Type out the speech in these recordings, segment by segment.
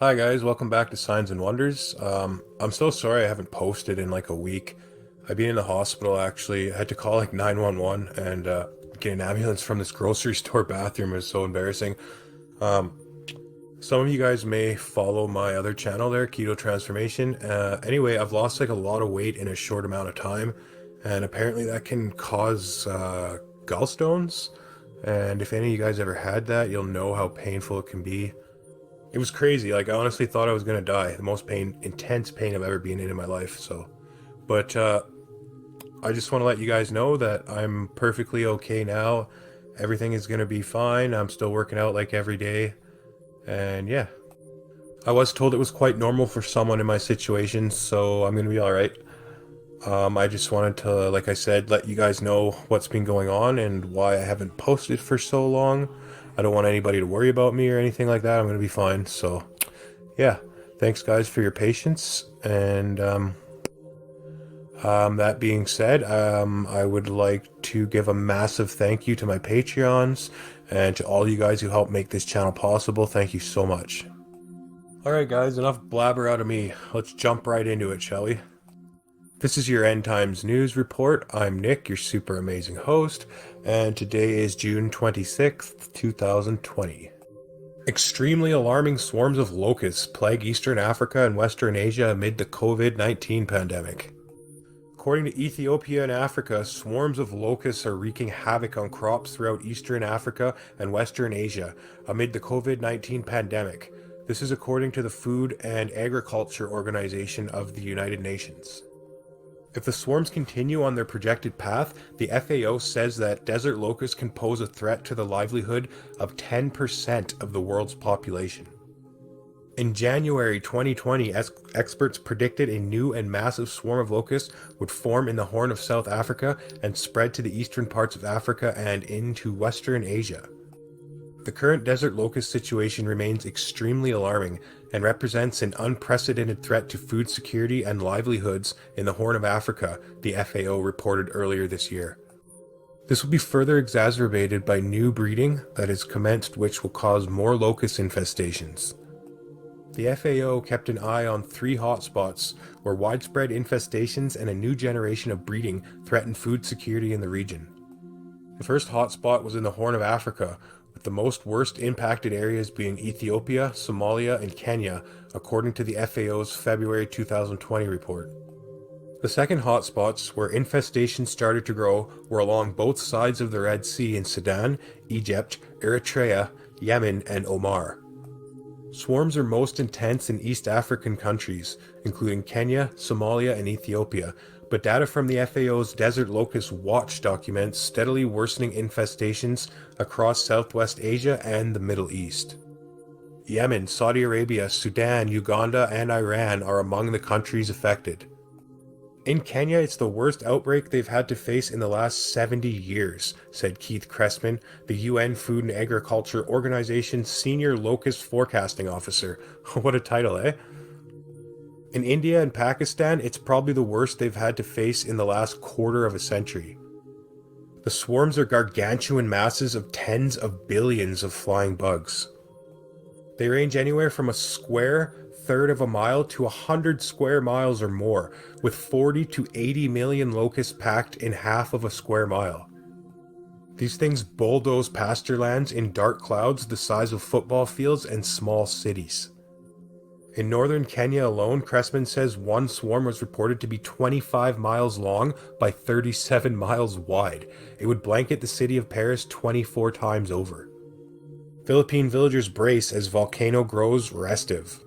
Hi guys, welcome back to Signs and Wonders. I'm so sorry I haven't posted in like a week. I've been in the hospital actually. I had to call like 911 and get an ambulance from this grocery store bathroom. It was so embarrassing. Some of you guys may follow my other channel there, Keto Transformation. Anyway, I've lost like a lot of weight in a short amount of time, and apparently that can cause gallstones. And if any of you guys ever had that, you'll know how painful it can be. It was crazy. Like I honestly thought I was gonna die. The most intense pain I've ever been in my life. But I just want to let you guys know that I'm perfectly okay now. Everything is gonna be fine. I'm still working out like every day, and yeah, I was told it was quite normal for someone in my situation, so I'm gonna be all right. I just wanted to, like I said, let you guys know what's been going on and why I haven't posted for so long. I don't want anybody to worry about me or anything like that. I'm gonna be fine. So yeah, thanks guys for your patience. And that being said, I would like to give a massive thank you to my Patreons and to all you guys who help make this channel possible. Thank you so much. Alright guys, enough blabber out of me. Let's jump right into it, shall we? This is your End Times News Report. I'm Nick, your super amazing host, and today is June 26th, 2020. Extremely alarming swarms of locusts plague Eastern Africa and Western Asia amid the COVID-19 pandemic. According to Ethiopia and Africa, swarms of locusts are wreaking havoc on crops throughout Eastern Africa and Western Asia amid the COVID-19 pandemic. This is according to the Food and Agriculture Organization of the United Nations. If the swarms continue on their projected path, the FAO says that desert locusts can pose a threat to the livelihood of 10% of the world's population. In January 2020, experts predicted a new and massive swarm of locusts would form in the Horn of South Africa and spread to the eastern parts of Africa and into Western Asia. The current desert locust situation remains extremely alarming and represents an unprecedented threat to food security and livelihoods in the Horn of Africa, the FAO reported earlier this year. This will be further exacerbated by new breeding that has commenced, which will cause more locust infestations. The FAO kept an eye on 3 hotspots where widespread infestations and a new generation of breeding threatened food security in the region. The first hotspot was in the Horn of Africa, with the most worst impacted areas being Ethiopia, Somalia, and Kenya, according to the FAO's February 2020 report. The second hotspots where infestations started to grow were along both sides of the Red Sea in Sudan, Egypt, Eritrea, Yemen, and Oman. Swarms are most intense in East African countries, including Kenya, Somalia, and Ethiopia, but data from the FAO's Desert Locust Watch documents steadily worsening infestations across Southwest Asia and the Middle East. Yemen, Saudi Arabia, Sudan, Uganda, and Iran are among the countries affected. In Kenya, it's the worst outbreak they've had to face in the last 70 years, said Keith Cressman, the UN Food and Agriculture Organization's Senior Locust Forecasting Officer. What a title, eh? In India and Pakistan, it's probably the worst they've had to face in the last quarter of a century. The swarms are gargantuan masses of tens of billions of flying bugs. They range anywhere from a square third of a mile to 100 square miles or more, with 40 to 80 million locusts packed in half of a square mile. These things bulldoze pasture lands in dark clouds the size of football fields and small cities. In northern Kenya alone, Cressman says one swarm was reported to be 25 miles long by 37 miles wide. It would blanket the city of Paris 24 times over. Philippine villagers brace as volcano grows restive.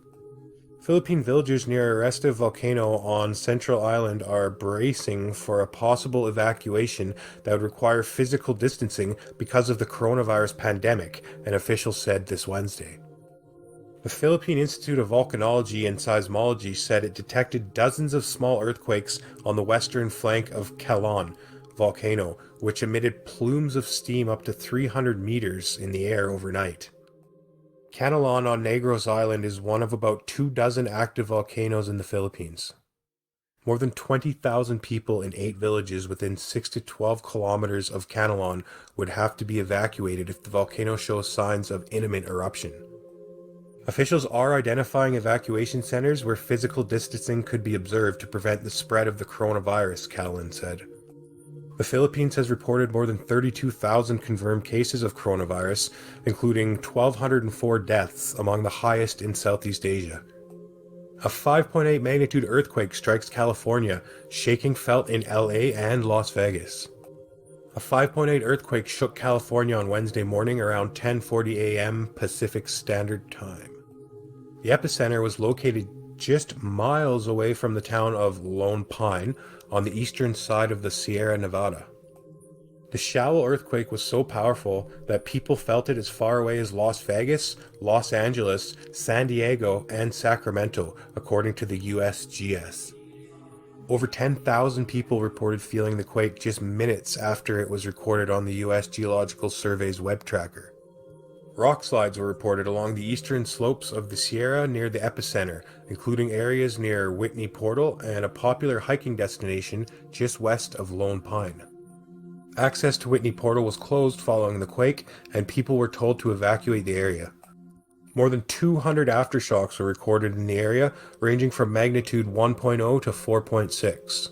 Philippine villagers near a restive volcano on Central Island are bracing for a possible evacuation that would require physical distancing because of the coronavirus pandemic, an official said this Wednesday. The Philippine Institute of Volcanology and Seismology said it detected dozens of small earthquakes on the western flank of Calon volcano, which emitted plumes of steam up to 300 meters in the air overnight. Canalon on Negros Island is one of about 24 active volcanoes in the Philippines. More than 20,000 people in 8 villages within 6 to 12 kilometers of Canalon would have to be evacuated if the volcano shows signs of imminent eruption. Officials are identifying evacuation centers where physical distancing could be observed to prevent the spread of the coronavirus, Callan said. The Philippines has reported more than 32,000 confirmed cases of coronavirus, including 1,204 deaths, among the highest in Southeast Asia. A 5.8 magnitude earthquake strikes California, shaking felt in LA and Las Vegas. A 5.8 earthquake shook California on Wednesday morning around 10:40 a.m. Pacific Standard Time. The epicenter was located just miles away from the town of Lone Pine on the eastern side of the Sierra Nevada. The shallow earthquake was so powerful that people felt it as far away as Las Vegas, Los Angeles, San Diego, and Sacramento, according to the USGS. Over 10,000 people reported feeling the quake just minutes after it was recorded on the U.S. Geological Survey's web tracker. Rock slides were reported along the eastern slopes of the Sierra near the epicenter, including areas near Whitney Portal and a popular hiking destination just west of Lone Pine. Access to Whitney Portal was closed following the quake, and people were told to evacuate the area. More than 200 aftershocks were recorded in the area, ranging from magnitude 1.0 to 4.6.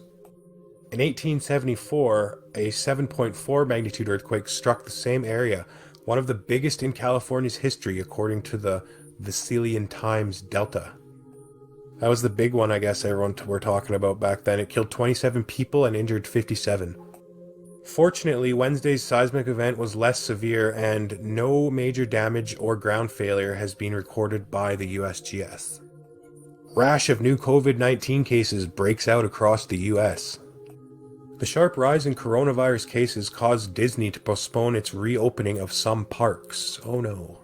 In 1874, a 7.4 magnitude earthquake struck the same area, one of the biggest in California's history according to the Vasilian Times Delta. That was the big one, I guess, everyone were talking about back then. It killed 27 people and injured 57. Fortunately, Wednesday's seismic event was less severe and no major damage or ground failure has been recorded by the USGS. Rash of new COVID-19 cases breaks out across the US. The sharp rise in coronavirus cases caused Disney to postpone its reopening of some parks. Oh no.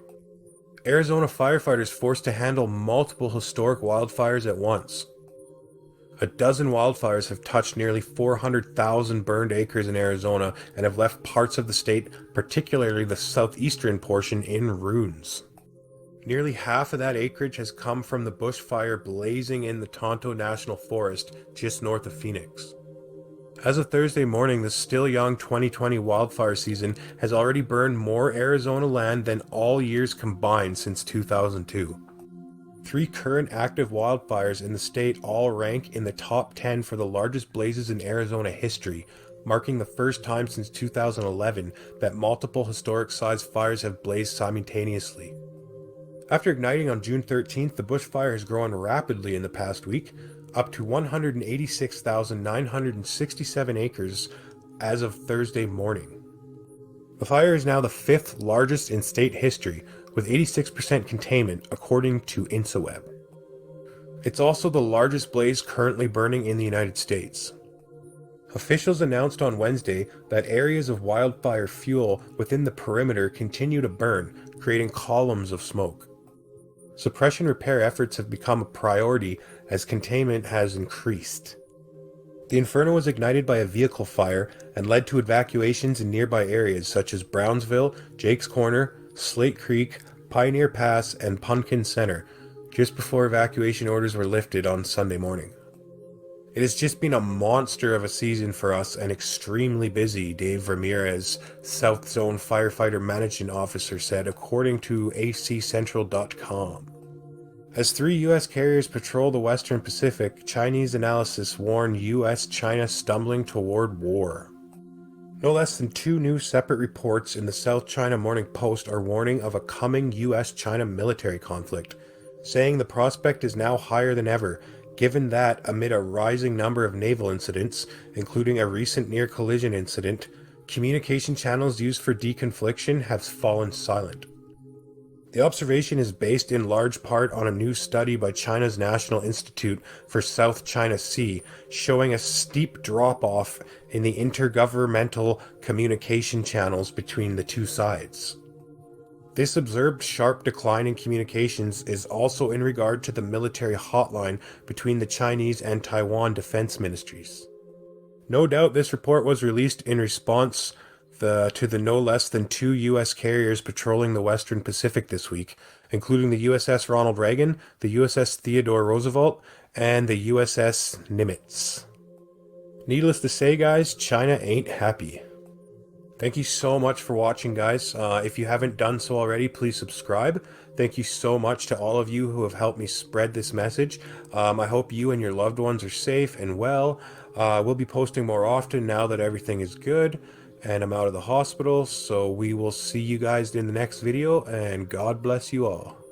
Arizona firefighters forced to handle multiple historic wildfires at once. A dozen wildfires have touched nearly 400,000 burned acres in Arizona and have left parts of the state, particularly the southeastern portion, in ruins. Nearly half of that acreage has come from the bushfire blazing in the Tonto National Forest just north of Phoenix. As of Thursday morning, the still young 2020 wildfire season has already burned more Arizona land than all years combined since 2002. 3 current active wildfires in the state all rank in the top 10 for the largest blazes in Arizona history, marking the first time since 2011 that multiple historic-sized fires have blazed simultaneously. After igniting on June 13th, the bushfire has grown rapidly in the past week, up to 186,967 acres as of Thursday morning. The fire is now the 5th largest in state history, with 86% containment, according to InsaWeb. It's also the largest blaze currently burning in the United States. Officials announced on Wednesday that areas of wildfire fuel within the perimeter continue to burn, creating columns of smoke. Suppression repair efforts have become a priority as containment has increased. The inferno was ignited by a vehicle fire and led to evacuations in nearby areas such as Brownsville, Jake's Corner, Slate Creek, Pioneer Pass, and Pumpkin Center, just before evacuation orders were lifted on Sunday morning. It has just been a monster of a season for us and extremely busy, Dave Ramirez, South Zone Firefighter Management Officer, said, according to ACCentral.com. As 3 U.S. carriers patrol the Western Pacific, Chinese analysis warn U.S.-China stumbling toward war. No less than 2 new separate reports in the South China Morning Post are warning of a coming U.S.-China military conflict, saying the prospect is now higher than ever, given that, amid a rising number of naval incidents, including a recent near-collision incident, communication channels used for deconfliction have fallen silent. The observation is based in large part on a new study by China's National Institute for South China Sea, showing a steep drop-off in the intergovernmental communication channels between the two sides. This observed sharp decline in communications is also in regard to the military hotline between the Chinese and Taiwan defense ministries. No doubt this report was released in response to the no less than 2 U.S. carriers patrolling the Western Pacific this week, including the USS Ronald Reagan, the USS Theodore Roosevelt, and the USS Nimitz. Needless to say, guys, China ain't happy. Thank you so much for watching, guys. If you haven't done so already, please subscribe. Thank you so much to all of you who have helped me spread this message. I hope you and your loved ones are safe and well. We'll be posting more often now that everything is good and I'm out of the hospital. So we will see you guys in the next video, and God bless you all.